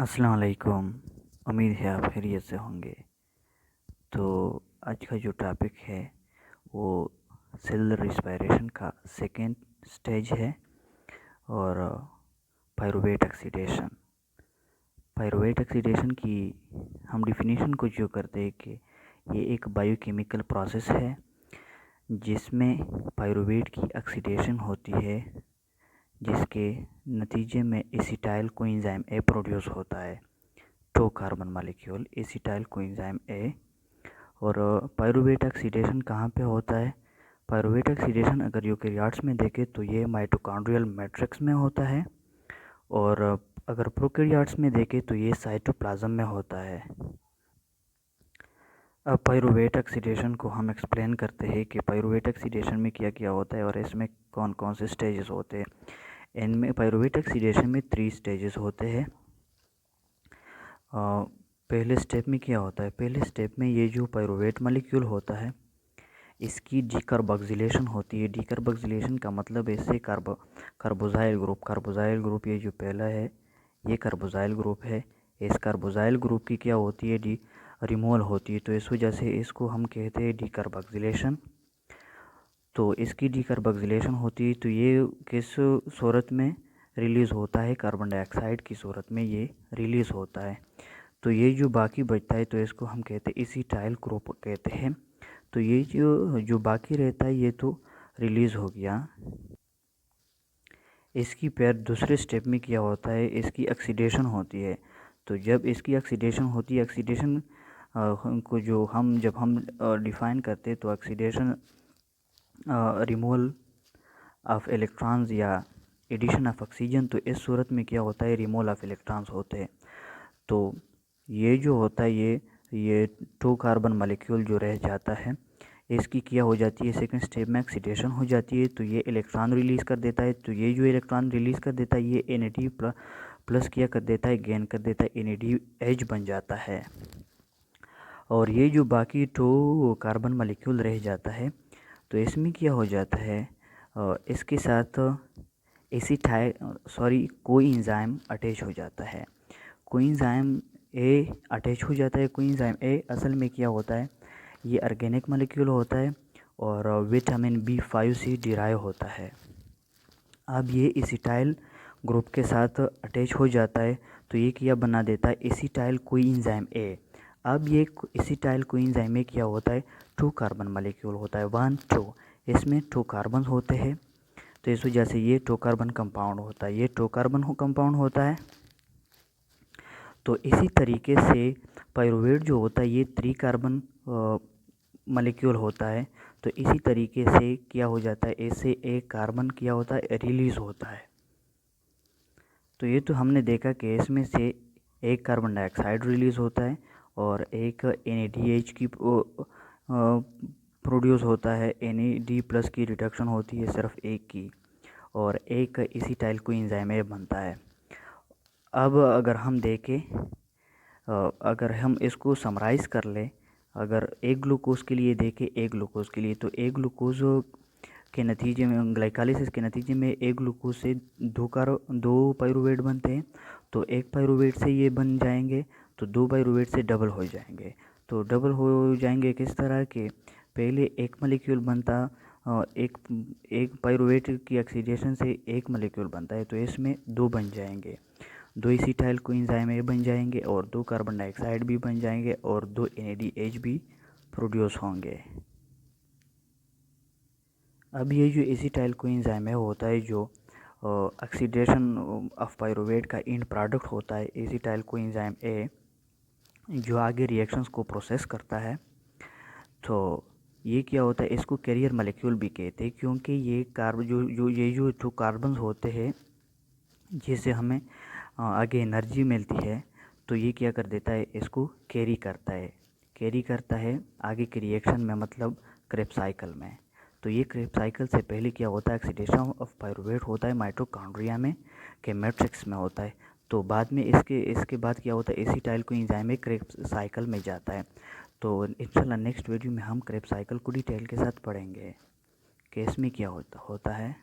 अस्सलाम वालेकुम। उम्मीद है आप खैरियत से होंगे। तो आज का जो टॉपिक है वो सेलुलर रिस्पायरेशन का सेकेंड स्टेज है और पायरुवेट ऑक्सीडेशन। पायरुवेट ऑक्सीडेशन की हम डिफिनीशन को जो करते हैं कि ये एक बायोकेमिकल प्रोसेस है जिसमें पायरुवेट की ऑक्सीडेशन होती है, जिसके नतीजे में एसिटाइल कोएंजाइम ए प्रोड्यूस होता है, 2 carbon molecule acetyl coenzyme A. और पायरुवेट ऑक्सीडेशन कहाँ पे होता है? पायरुवेट ऑक्सीडेशन अगर यूकेरियोट्स में देखें तो ये माइटोकॉन्ड्रियल मैट्रिक्स में होता है, और अगर प्रोकैरियोट्स में देखें तो ये साइटोप्लाज्म में होता है। अब पायरुवेट ऑक्सीडेशन को हम एक्सप्लेन करते हैं कि पायरुवेट ऑक्सीडेशन में क्या क्या होता है और इसमें कौन कौन से स्टेजेस होते हैं। इनमें पायरुवेट ऑक्सीडेशन में 3 स्टेजेस होते हैं। पहले स्टेप में क्या होता है? पहले स्टेप में ये जो पायरुवेट मॉलिक्यूल होता है इसकी डीकार्बोक्सिलेशन होती है। डीकार्बोक्सिलेशन का मतलब इससे कार्बोजाइल ग्रुप ये जो पहला है ये कार्बोजाइल ग्रुप है। इस कार्बोजाइल ग्रुप की क्या होती है? रिमूवल होती है, तो इस वजह से इसको हम कहते हैं डीकार्बोक्सिलेशन। तो इसकी डीकार्बोक्सिलेशन होती है तो ये किस सूरत में रिलीज़ होता है? कार्बन डाइऑक्साइड की सूरत में ये रिलीज़ होता है। तो ये जो बाकी बचता है तो इसको हम कहते हैं एसिटाइल ग्रुप कहते हैं। तो ये जो बाकी रहता है ये तो रिलीज़ हो गया। इसकी पैर दूसरे स्टेप में क्या होता है? इसकी ऑक्सीडेशन होती है। तो जब इसकी ऑक्सीडेशन होती है, ऑक्सीडेशन को जब हम डिफ़ाइन करते हैं तो ऑक्सीडेशन रिमूवल ऑफ इलेक्ट्रॉन्स या एडिशन ऑफ ऑक्सीजन। तो इस सूरत में क्या होता है? रिमूवल ऑफ इलेक्ट्रॉन्स होते हैं। तो ये जो होता है ये 2 कार्बन मॉलिक्यूल जो रह जाता है इसकी क्या हो जाती है? सेकंड स्टेप में ऑक्सीडेशन हो जाती है, तो ये इलेक्ट्रॉन रिलीज़ कर देता है। तो ये जो इलेक्ट्रॉन रिलीज़ कर देता है ये Na प्लस क्या कर देता है? गेन कर देता है, NADH बन जाता है। और ये जो बाकी 2 कार्बन मॉलिक्यूल रह जाता है तो इसमें क्या हो जाता है? इसके साथ कोएंजाइम अटैच हो जाता है। कोएंजाइम ए अटैच हो जाता है। कोएंजाइम ए असल में क्या होता है? ये ऑर्गेनिक मॉलिक्यूल होता है और विटामिन B5 से डिराइव होता है। अब ये एसिटाइल ग्रुप के साथ अटैच हो जाता है तो ये क्या बना देता है? Acetyl coenzyme A. अब ये एसिटाइल कोएंजाइम ए क्या होता है? 2 कार्बन मॉलिक्यूल होता है, 1 2। इसमें 2 कार्बन होते हैं तो इस वजह से ये 2 कार्बन कंपाउंड होता है। ये 2 कार्बन कंपाउंड होता है। तो इसी तरीके से पायरुवेट जो होता है ये 3 कार्बन मॉलिक्यूल होता है। तो इसी तरीके से क्या हो जाता है? इससे एक कार्बन क्या होता है? रिलीज़ होता है। तो ये तो हमने देखा कि इसमें से एक कार्बन डाइऑक्साइड रिलीज़ होता है और एक NADH की प्रोड्यूस होता है। NAD प्लस की रिडक्शन होती है सिर्फ एक की, और एक एसिटाइल कोएंजाइम ए बनता है। अब अगर हम देखें, अगर हम इसको समराइज़ कर लें, अगर एक ग्लूकोज के लिए देखें, एक ग्लूकोज के लिए, तो एक ग्लूकोज के नतीजे में ग्लाइकोलाइसिस के नतीजे में एक ग्लूकोज से 2 पायरुवेट बनते हैं। तो एक पायरुवेट से ये बन जाएंगे तो 2 पायरुवेट से डबल हो जाएंगे। तो डबल हो जाएंगे किस तरह के? पहले एक मॉलिक्यूल बनता, एक पायरुवेट की ऑक्सीडेशन से एक मॉलिक्यूल बनता है तो इसमें 2 बन जाएंगे, 2 एसिटाइल कोएंजाइम ए बन जाएंगे और 2 कार्बन डाइऑक्साइड भी बन जाएंगे और 2 NADH भी प्रोड्यूस होंगे। अब ये जो एसिटाइल कोएंजाइम है होता है जो ऑक्सीडेशन ऑफ पायरुवेट का एंड प्रोडक्ट होता है एसिटाइल कोएंजाइम ए, जो आगे रिएक्शंस को प्रोसेस करता है। तो ये क्या होता है? इसको कैरियर मॉलिक्यूल भी कहते हैं क्योंकि ये जो कार्बन होते हैं जिससे हमें आगे एनर्जी मिलती है, तो ये क्या कर देता है? इसको कैरी करता है आगे के रिएक्शन में, मतलब क्रेब्स साइकिल में। तो ये क्रेब्स साइकिल से पहले क्या होता है? ऑक्सीडेशन ऑफ पायरुवेट होता है माइटोकॉन्ड्रिया में के मैट्रिक्स में होता है। तो बाद में इसके बाद क्या होता है? एसिटाइल कोएंजाइम क्रेब्स साइकिल में जाता है। तो इंशाल्लाह नेक्स्ट वीडियो में हम क्रेब्स साइकिल को डिटेल के साथ पढ़ेंगे कि इसमें क्या होता है।